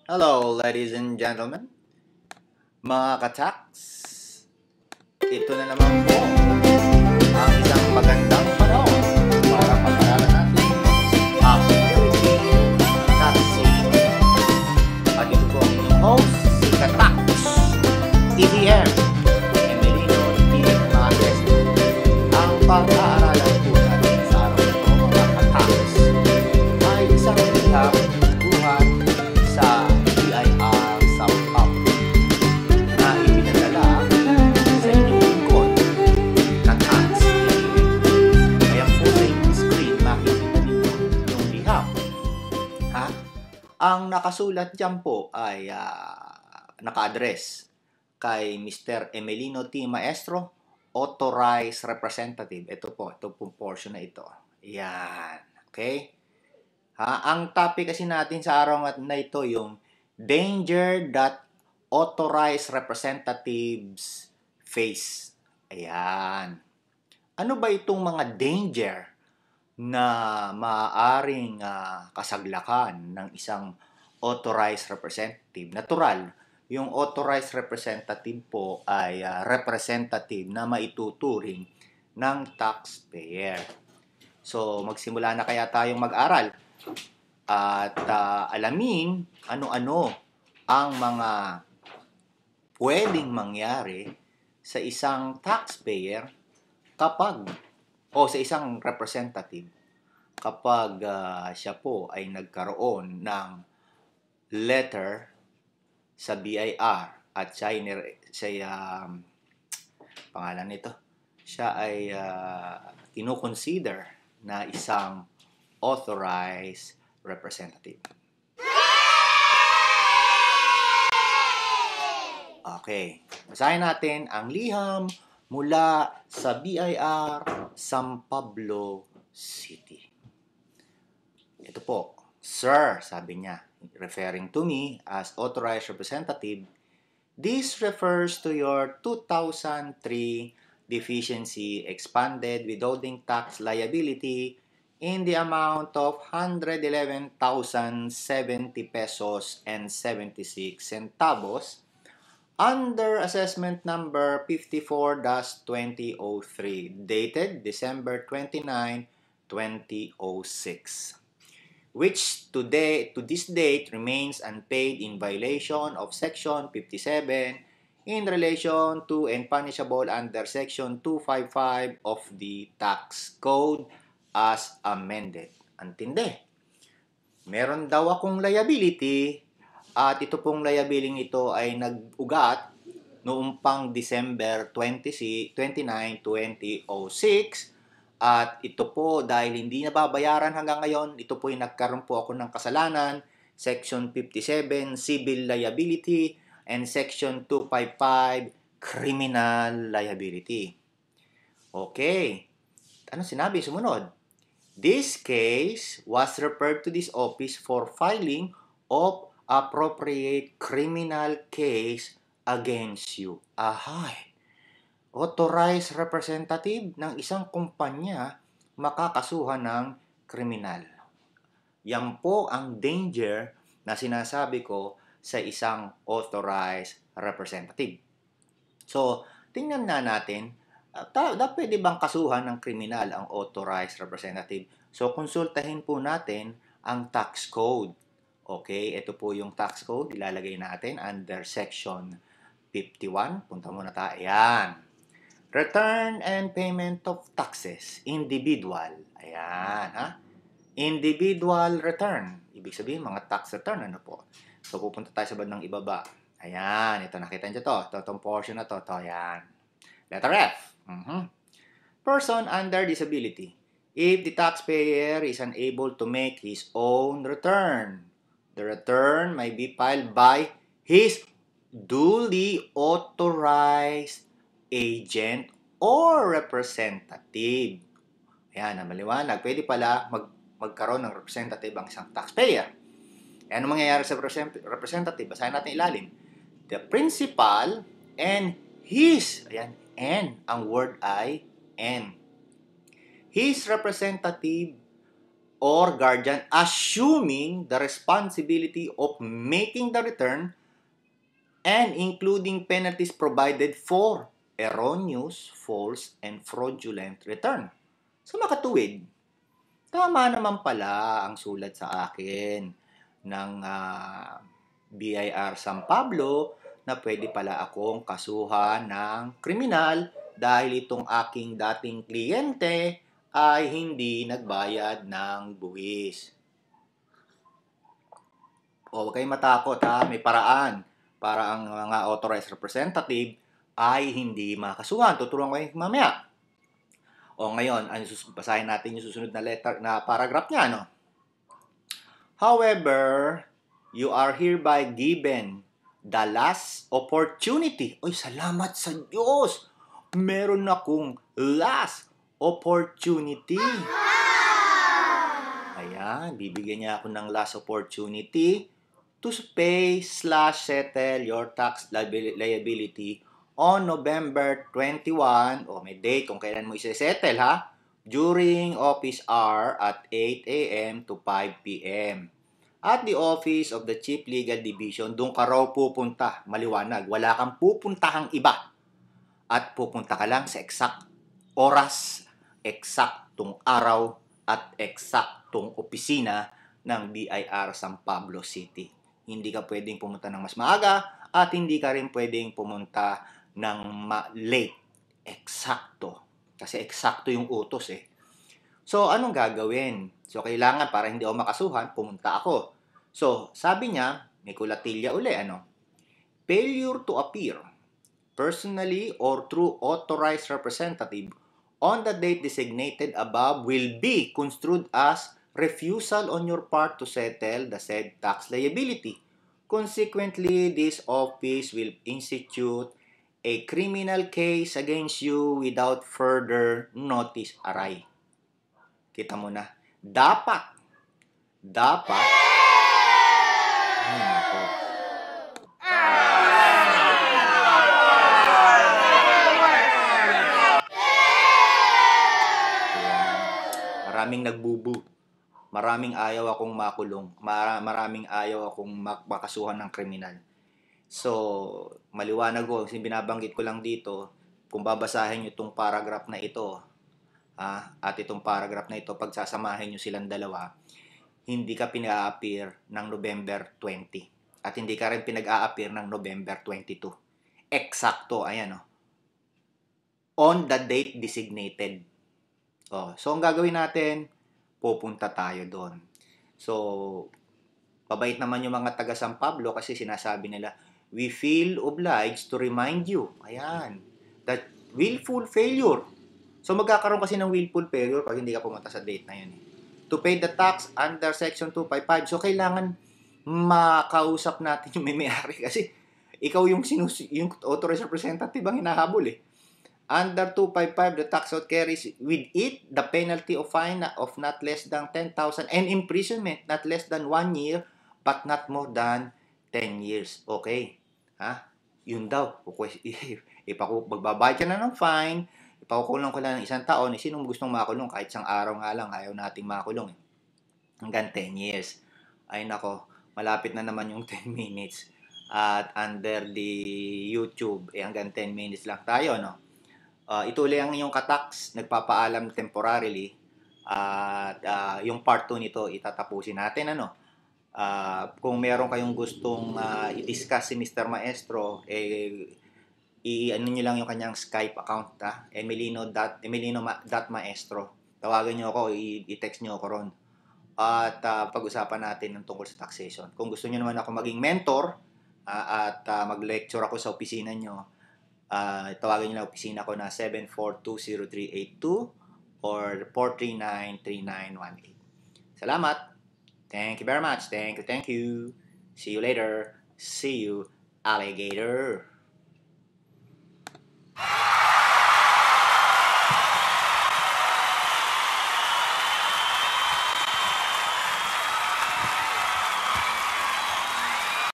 Hello, ladies and gentlemen, mga kataks. Ito na naman po ang isang magandang panahon para pag-aralan natin ang Philippine Taxation. At ito po ang inyong host, si Kataks, EDM, Emelino T. Maestro. Ang pag-aaralan po natin sa araw na ito, mga kataks, ay isang liham buhat sa BIR Sao Paulo na ipinadala sa inyong lingkod ng Hans. Ayan po sa inyong screen, makikita ninyo yung liham. Ang nakasulat dyan po ay naka-address kay Mr. Emelino T. Maestro, Authorized Representative. Ito pong portion na ito. Yan. Okay? Ang topic kasi natin sa araw na ito yung danger that authorized representatives face. Ayan. Ano ba itong mga danger na maaaring kasaglakan ng isang authorized representative? Natural, yung authorized representative po ay representative na maituturing ng taxpayer. So, magsimula na kaya tayong mag-aral at alamin ano-ano ang mga pwedeng mangyari sa isang taxpayer kapag o sa isang representative kapag siya po ay nagkaroon ng letter sa BIR at pangalan nito, siya ay kinukonsider na isang authorized representative. Okay, basahin natin ang liham mula sa BIR San Pablo City. Ito po, Sir, sabi niya, referring to me as authorized representative, this refers to your 2003 deficiency expanded withholding tax liability in the amount of 111,070 pesos and 76 centavos under assessment number 54-2003 dated December 29, 2006, which to this date remains unpaid in violation of Section 57 in relation to and punishable under Section 255 of the Tax Code as amended. Antindi. Meron daw akong liability at ito pong liability ito ay nag-ugat noong pang December 29, 2006 at ito po dahil hindi nababayaran hanggang ngayon, ito po ay nagkaroon po ako ng kasalanan, Section 57 Civil Liability and Section 255 Criminal Liability. Okay. Ano sinabi? Sumunod. This case was referred to this office for filing of appropriate criminal case against you. Ahay. Authorized representative ng isang kumpanya makakasuhan ng kriminal. Yan po ang danger na sinasabi ko sa isang authorized representative. So, tingnan na natin, pwede bang kasuhan ng kriminal ang authorized representative? So, konsultahin po natin ang tax code. Okay, ito po yung tax code. Ilalagay natin under section 51. Punta muna tayo. Ayan. Return and payment of taxes. Individual. Ayan, ha? Individual return. Ibig sabihin, mga tax return, ano po? So, pupunta tayo sa bandang ibaba. Ayan, ito, nakita nyo to. Itong portion na to. Ayan. Letter F. Person under disability. If the taxpayer is unable to make his own return, the return may be filed by his duly authorized agent or representative. Ayan, maliwanag. Pwede pala magkaroon ng representative ang isang taxpayer. Ano mangyayari sa representative? Basahin natin ilalim. The principal and his, ayan, N, ang word ay N. His representative or guardian assuming the responsibility of making the return and including penalties provided for erroneous, false, and fraudulent return. So makatuwid, tama naman pala ang sulat sa akin ng BIR San Pablo na pwede pala akong kasuhan ng kriminal dahil itong aking dating kliyente ay hindi nagbayad ng buwis. O huwag kayong matakot ha, may paraan para ang mga authorized representative ay hindi makasuhan. Tuturuan ko kayo mamaya. O ngayon, basahin natin yung susunod na letter na paragraph niya, no? However, you are hereby given the last opportunity. Oy, salamat sa Diyos! Meron akong last opportunity. Ayan, bibigyan niya ako ng last opportunity to pay/settle your tax liability on November 21, may date kung kailan mo i-settle ha, during office hour at 8 a.m. to 5 p.m. At the office of the Chief Legal Division, doon ka raw pupunta, maliwanag, wala kang pupuntahang iba. At pupunta ka lang sa exact oras, eksaktong araw, at eksaktong opisina ng BIR San Pablo City. Hindi ka pwedeng pumunta ng mas maaga at hindi ka rin pwedeng pumunta ng late. Eksakto. Kasi eksakto yung utos eh. So, anong gagawin? So, kailangan para hindi ako makasuhan, pumunta ako. So, sabi niya, may kulatilya uli, failure to appear personally or through authorized representative on the date designated above will be construed as refusal on your part to settle the said tax liability. Consequently, this office will institute a criminal case against you without further notice aray. Kita mo na. Dapat. Ay, nako. Maraming nagbubu. Maraming ayaw akong makulong. Maraming ayaw akong makasuhan ng kriminal. So, maliwanag ko, binabanggit ko lang dito, kung babasahin nyo itong paragraph na ito, at itong paragraph na ito, pagsasamahin nyo silang dalawa, hindi ka pinag-a-appear ng November 20. At hindi ka rin pinag-a-appear ng November 22. Eksakto, ayan on the date designated. So, ang gagawin natin, pupunta tayo doon. So, pabait naman yung mga taga San Pablo kasi sinasabi nila, we feel obliged to remind you, ayan, that willful failure. So, magkakaroon kasi ng willful failure pag hindi ka pumunta sa date na yun. To pay the tax under Section 255. So, kailangan makausap natin yung may-ari kasi ikaw yung authorized representative ang hinahabol eh. Under 255, the tax out carries with it the penalty of fine of not less than 10,000 and imprisonment not less than 1 year but not more than 10 years. Okay. Yun daw. Magbabayad ka na ng fine, ipakukulong ko lang ng 1 taon. Sinong gustong makulong? Kahit isang araw nga lang, ayaw nating makulong. Hanggang 10 years. Ay nako, malapit na naman yung 10 minutes. At under the YouTube, hanggang 10 minutes lang tayo, no? Ituloy ang inyong katax, nagpapaalam temporarily. At yung part 2 nito, itatapusin natin, kung meron kayong gustong i-discuss si Mr. Maestro, i-ano nyo lang yung kanyang Skype account, emelino.maestro. Tawagan nyo ako, i-text nyo ako ron. At pag-usapan natin ng tungkol sa taxation. Kung gusto nyo naman ako maging mentor, at mag-lecture ako sa opisina nyo, tawagan nyo lang opisina ko na 7420382 or 4393918. Salamat! Thank you very much. Thank you. See you later. See you, alligator.